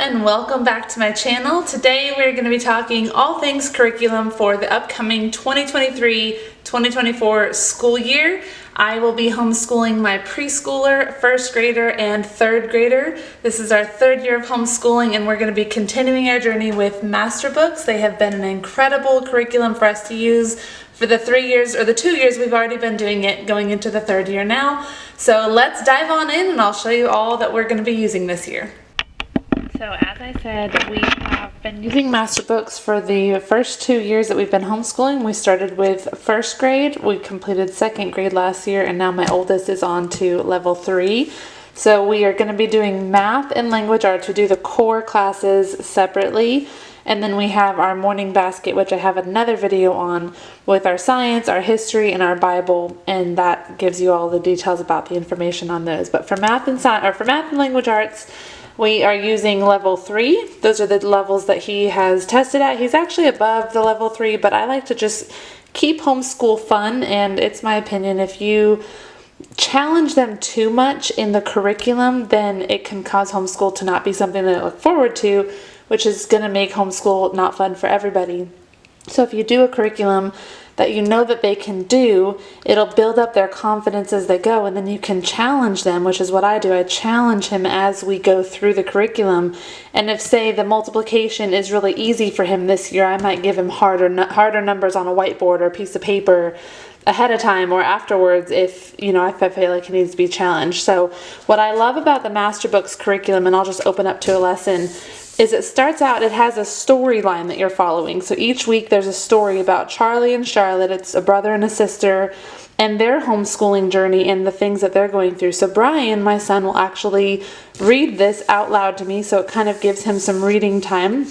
and welcome back to my channel. Today we're going to be talking all things curriculum for the upcoming 2023-2024 school year. I will be homeschooling my preschooler, first grader, and third grader. This is our third year of homeschooling, and we're going to be continuing our journey with Masterbooks. They have been an incredible curriculum for us to use for the 3 years, or the 2 years we've already been doing it, going into the third year now. So let's dive on in and I'll show you all that we're going to be using this year. So as I said, we have been using Masterbooks for the first 2 years that we've been homeschooling. We started with first grade, we completed second grade last year, and now my oldest is on to level 3. So we are going to be doing math and language arts. We do the core classes separately, and then we have our morning basket, which I have another video on, with our science, our history, and our Bible, and that gives you all the details about the information on those. But for math and language arts, we are using level 3. Those are the levels that he has tested at. He's actually above the level 3, but I like to just keep homeschool fun, and it's my opinion, if you challenge them too much in the curriculum, then it can cause homeschool to not be something they look forward to, which is going to make homeschool not fun for everybody. So if you do a curriculum that you know that they can do, it'll build up their confidence as they go, and then you can challenge them, which is what I do. I challenge him as we go through the curriculum, and if, say, the multiplication is really easy for him this year, I might give him harder numbers on a whiteboard or a piece of paper ahead of time or afterwards if I feel like he needs to be challenged. So what I love about the Masterbooks curriculum, and I'll just open up to a lesson, is it starts out, it has a storyline that you're following. So each week there's a story about Charlie and Charlotte. It's a brother and a sister and their homeschooling journey and the things that they're going through. So Brian, my son, will actually read this out loud to me, so it kind of gives him some reading time.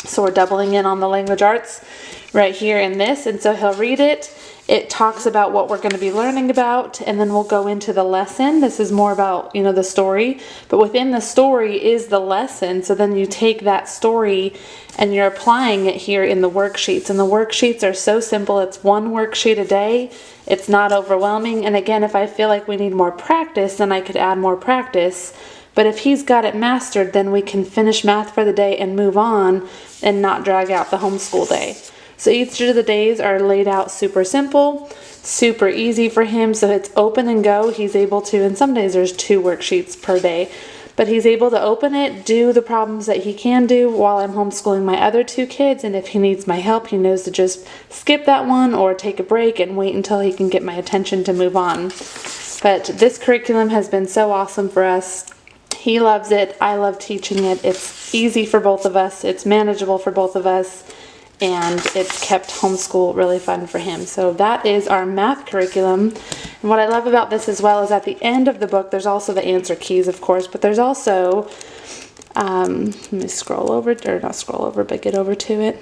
So we're doubling in on the language arts right here in this, and so he'll read it. It talks about what we're going to be learning about, and then we'll go into the lesson. This is more about, the story, but within the story is the lesson. So then you take that story and you're applying it here in the worksheets, and the worksheets are so simple. It's one worksheet a day. It's not overwhelming, and again, if I feel like we need more practice, then I could add more practice. But if he's got it mastered, then we can finish math for the day and move on and not drag out the homeschool day. So each of the days are laid out super simple, super easy for him. So it's open and go. He's able to, and some days there's 2 worksheets per day, but he's able to open it, do the problems that he can do while I'm homeschooling my other 2 kids. And if he needs my help, he knows to just skip that one or take a break and wait until he can get my attention to move on. But this curriculum has been so awesome for us. He loves it. I love teaching it. It's easy for both of us. It's manageable for both of us. And it's kept homeschool really fun for him. So that is our math curriculum. And what I love about this as well is at the end of the book, there's also the answer keys, of course, but there's also, let me scroll over, or not scroll over, but get over to it.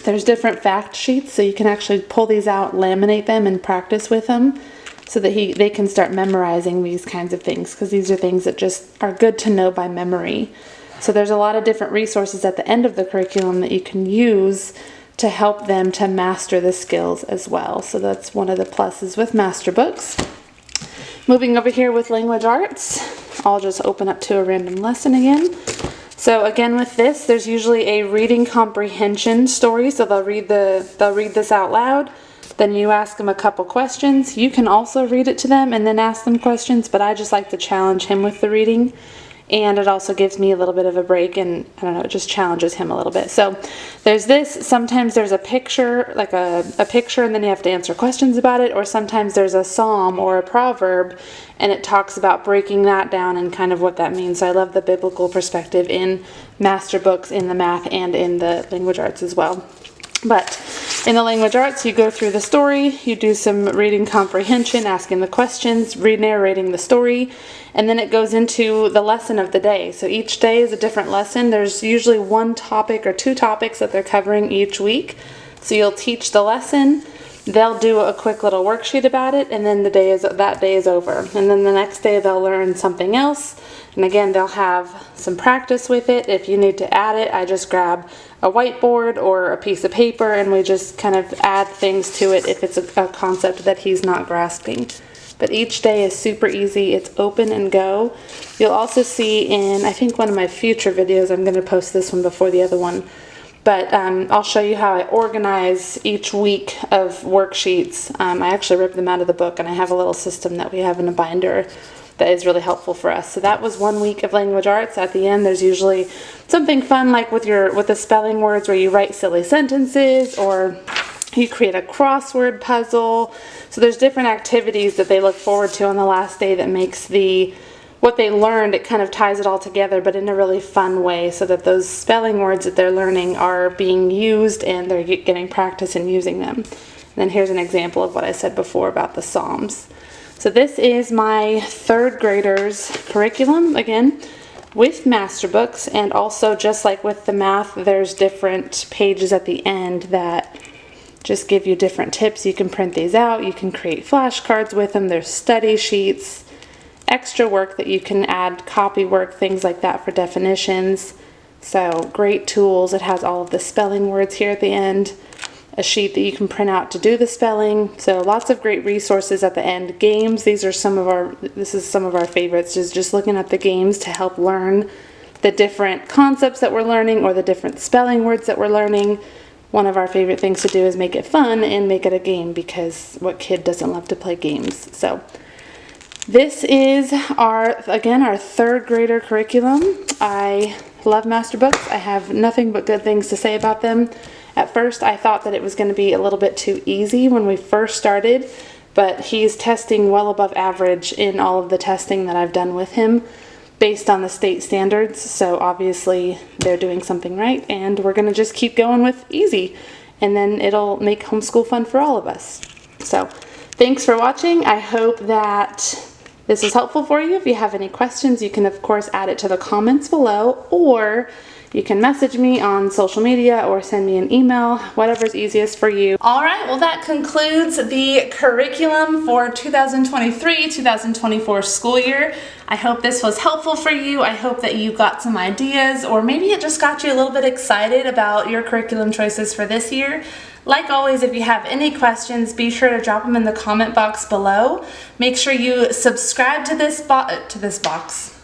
There's different fact sheets, so you can actually pull these out, laminate them, and practice with them so that they can start memorizing these kinds of things, because these are things that just are good to know by memory. So there's a lot of different resources at the end of the curriculum that you can use to help them to master the skills as well. So that's one of the pluses with Masterbooks. Moving over here with language arts, I'll just open up to a random lesson again. So again with this, there's usually a reading comprehension story. So they'll read this out loud. Then you ask them a couple questions. You can also read it to them and then ask them questions, but I just like to challenge him with the reading. And it also gives me a little bit of a break, and I don't know, it just challenges him a little bit. So there's this, sometimes there's a picture, like a picture, and then you have to answer questions about it, or sometimes there's a psalm or a proverb, and it talks about breaking that down and kind of what that means. So I love the biblical perspective in Masterbooks, in the math, and in the language arts as well. But in the language arts, you go through the story, you do some reading comprehension, asking the questions, narrating the story, and then it goes into the lesson of the day. So each day is a different lesson. There's usually 1 topic or 2 topics that they're covering each week. So you'll teach the lesson, they'll do a quick little worksheet about it, and then that day is over. And then the next day they'll learn something else, and again they'll have some practice with it. If you need to add it, I just grab a whiteboard or a piece of paper and we just kind of add things to it if it's a concept that he's not grasping. but each day is super easy. It's open and go. You'll also see in, I think, one of my future videos, I'm going to post this one before the other one, but I'll show you how I organize each week of worksheets. I actually ripped them out of the book, and I have a little system that we have in a binder that is really helpful for us. So that was 1 week of language arts. At the end, there's usually something fun like with the spelling words, where you write silly sentences or you create a crossword puzzle. So there's different activities that they look forward to on the last day that makes what they learned, it kind of ties it all together, but in a really fun way, so that those spelling words that they're learning are being used and they're getting practice in using them. And then here's an example of what I said before about the Psalms. So this is my third graders curriculum, again, with Masterbooks, and also just like with the math, there's different pages at the end that just give you different tips. You can print these out, you can create flashcards with them, there's study sheets, extra work that you can add, copy work, things like that for definitions. So great tools. It has all of the spelling words here at the end, a sheet that you can print out to do the spelling. So lots of great resources at the end. Games, this is some of our favorites, just looking at the games to help learn the different concepts that we're learning or the different spelling words that we're learning. One of our favorite things to do is make it fun and make it a game, because what kid doesn't love to play games? So this is our third grader curriculum. I love Masterbooks. I have nothing but good things to say about them. At first, I thought that it was going to be a little bit too easy when we first started, but he's testing well above average in all of the testing that I've done with him based on the state standards. So obviously they're doing something right, and we're going to just keep going with easy, and then it'll make homeschool fun for all of us. So thanks for watching. I hope that this was helpful for you. If you have any questions, you can of course add it to the comments below, or you can message me on social media or send me an email, whatever's easiest for you. All right, well, that concludes the curriculum for 2023-2024 school year. I hope this was helpful for you. I hope that you got some ideas, or maybe it just got you a little bit excited about your curriculum choices for this year. Like always, if you have any questions, be sure to drop them in the comment box below. Make sure you subscribe to this box.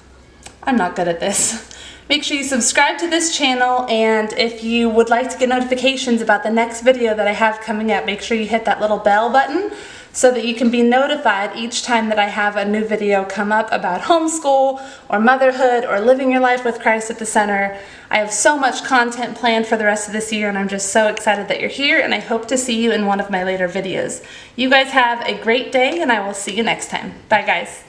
I'm not good at this. Make sure you subscribe to this channel, and if you would like to get notifications about the next video that I have coming up, make sure you hit that little bell button so that you can be notified each time that I have a new video come up about homeschool or motherhood or living your life with Christ at the center. I have so much content planned for the rest of this year, and I'm just so excited that you're here, and I hope to see you in one of my later videos. You guys have a great day, and I will see you next time. Bye, guys.